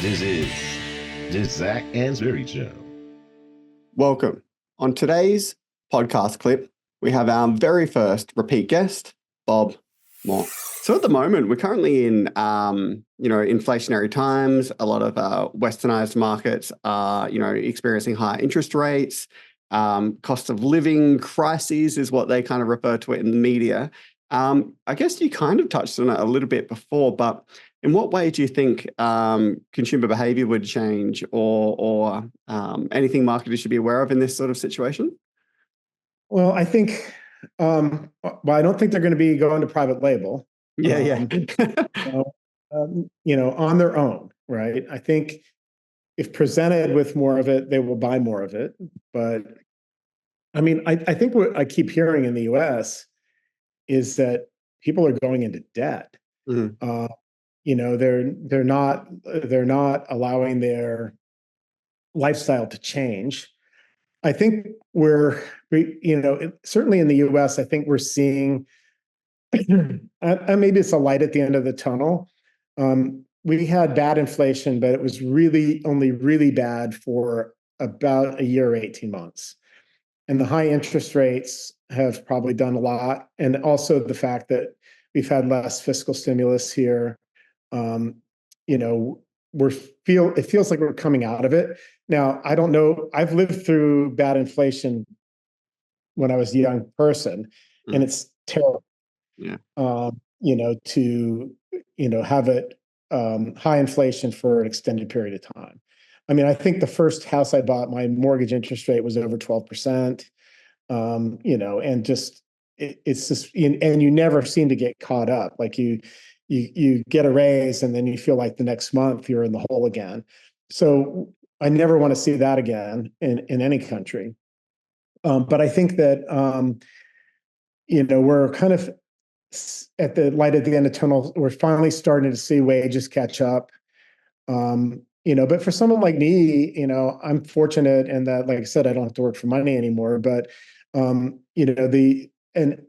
This is the Zac Anesbury Show. Welcome. On today's podcast clip, we have our very first repeat guest, Bob Moore. So at the moment, we're currently in, inflationary times. A lot of westernized markets are, experiencing high interest rates. Cost of living crises is what they kind of refer to it in the media. I guess you kind of touched on it a little bit before, but in what way do you think consumer behavior would change or anything marketers should be aware of in this sort of situation? Well, I think, I don't think they're going to be going to private label. Yeah. On their own, right? I think if presented with more of it, they will buy more of it. But I mean, I think what I keep hearing in the US is that people are going into debt. Mhm. They're not allowing their lifestyle to change. I think certainly in the US, I think we're seeing maybe it's a light at the end of the tunnel. We had bad inflation, but it was really only really bad for about a year or 18 months. And the high interest rates have probably done a lot. And also the fact that we've had less fiscal stimulus here. Um, you know, it feels like we're coming out of it. Now, I don't know. I've lived through bad inflation when I was a young person, and it's terrible. Yeah. To have it high inflation for an extended period of time. I mean, I think the first house I bought, my mortgage interest rate was over 12%. And just it's just, and you never seem to get caught up. Like you get a raise, and then you feel like the next month you're in the hole again. So I never want to see that again in any country. But I think that we're kind of at the light at the end of the tunnel. We're finally starting to see wages catch up. But for someone like me, I'm fortunate in that, like I said, I don't have to work for money anymore. But the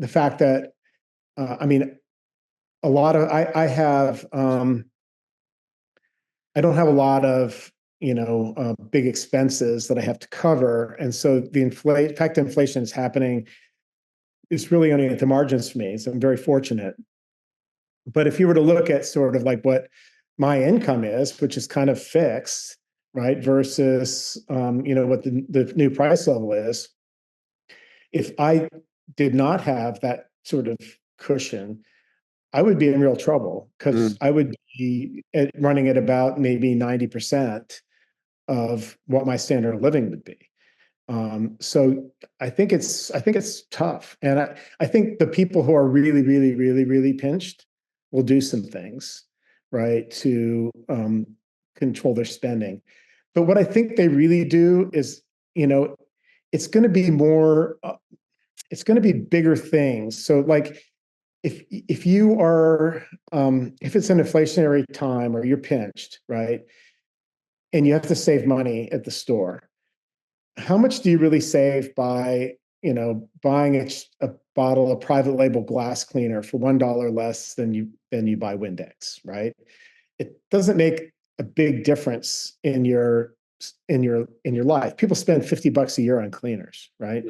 fact that a lot of I don't have a lot of big expenses that I have to cover, and so the fact that inflation is happening is really only at the margins for me. So I'm very fortunate. But if you were to look at sort of like what my income is, which is kind of fixed, right, versus what the new price level is, if I did not have that sort of cushion, I would be in real trouble because I would be running at about maybe 90% of what my standard of living would be. So I think it's tough, and I think the people who are really, really, really, really pinched will do some things, right, to control their spending. But what I think they really do is, it's going to be more. It's going to be bigger things. So, like, if you are, if it's an inflationary time or you're pinched, right, and you have to save money at the store, how much do you really save by buying a bottle of private label glass cleaner for $1 less than you buy Windex, right? It doesn't make a big difference in your life. People spend $50 a year on cleaners, right?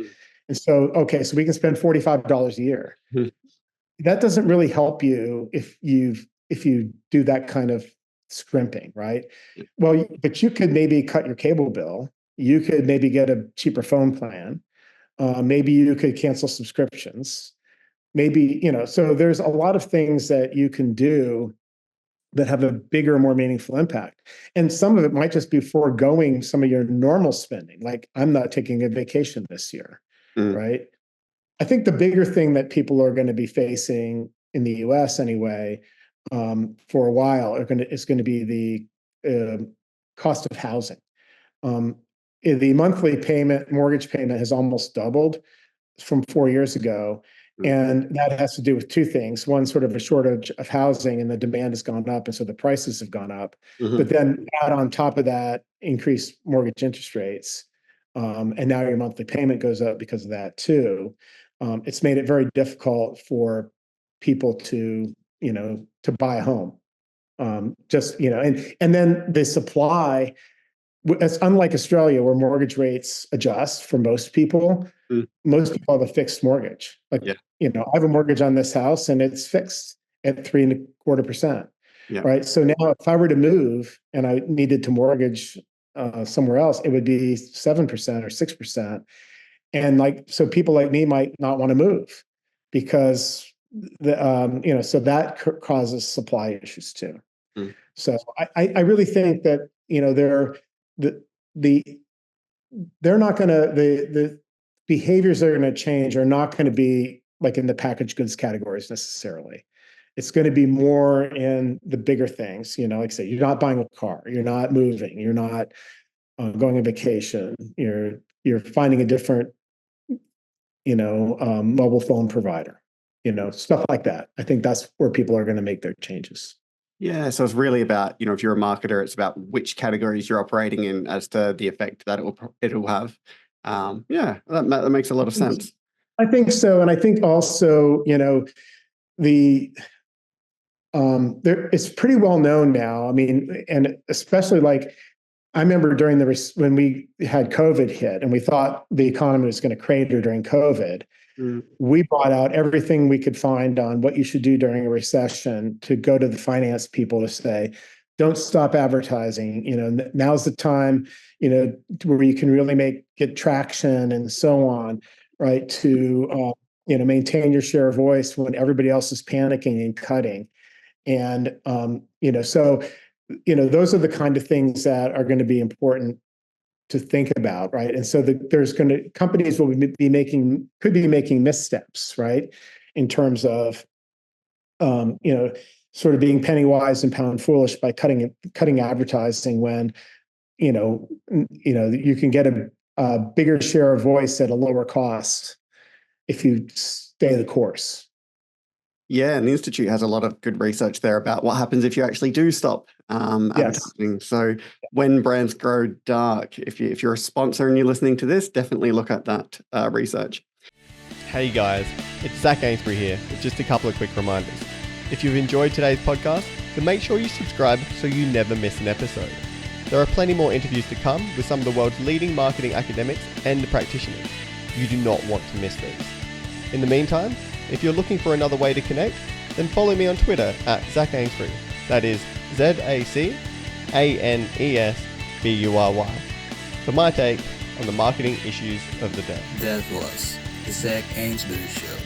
And so we can spend $45 a year. That doesn't really help you if you do that kind of scrimping, right? Well, but you could maybe cut your cable bill. You could maybe get a cheaper phone plan. Maybe you could cancel subscriptions. Maybe, so there's a lot of things that you can do that have a bigger, more meaningful impact. And some of it might just be foregoing some of your normal spending. Like, I'm not taking a vacation this year, right? I think the bigger thing that people are going to be facing in the US anyway, for a while, is going to be the cost of housing. The monthly mortgage payment has almost doubled from 4 years ago. And that has to do with two things. One, sort of a shortage of housing, and the demand has gone up, and so the prices have gone up. But then add on top of that, increased mortgage interest rates. And now your monthly payment goes up because of that too. It's made it very difficult for people to buy a home. Just, and then the supply, it's unlike Australia where mortgage rates adjust for most people. Most people have a fixed mortgage. Like, Yeah. I have a mortgage on this house and it's fixed at 3.25%. Yeah. Right. So now if I were to move and I needed to mortgage somewhere else, it would be 7% or 6%. And so people like me might not want to move because so that causes supply issues too. So I really think that, they're not going to, the behaviors that are going to change are not going to be like in the packaged goods categories necessarily. It's going to be more in the bigger things, like say, you're not buying a car, you're not moving, you're not going on vacation, you're finding a different, mobile phone provider, stuff like that. I think that's where people are going to make their changes. Yeah, so it's really about, if you're a marketer, it's about which categories you're operating in as to the effect that it'll have. That makes a lot of sense. I think so, and I think also, it's pretty well known now. I mean, and especially like I remember during when we had COVID hit, and we thought the economy was going to crater during COVID. We brought out everything we could find on what you should do during a recession to go to the finance people to say, don't stop advertising. Now's the time, where you can really get traction and so on, right? To, maintain your share of voice when everybody else is panicking and cutting. And, so, those are the kind of things that are going to be important to think about, right? And so companies could be making missteps, right? In terms of, sort of being penny wise and pound foolish by cutting advertising when, you can get a bigger share of voice at a lower cost if you stay the course. Yeah, and the Institute has a lot of good research there about what happens if you actually do stop advertising. Yes. So when brands grow dark, if you're a sponsor and you're listening to this, definitely look at that research. Hey guys, it's Zac Anesbury here with just a couple of quick reminders. If you've enjoyed today's podcast, then make sure you subscribe so you never miss an episode. There are plenty more interviews to come with some of the world's leading marketing academics and practitioners. You do not want to miss these. In the meantime, if you're looking for another way to connect, then follow me on Twitter at Zac Anesbury. That is ZACANESBURY. For my take on the marketing issues of the day. That was the Zac Anesbury Show.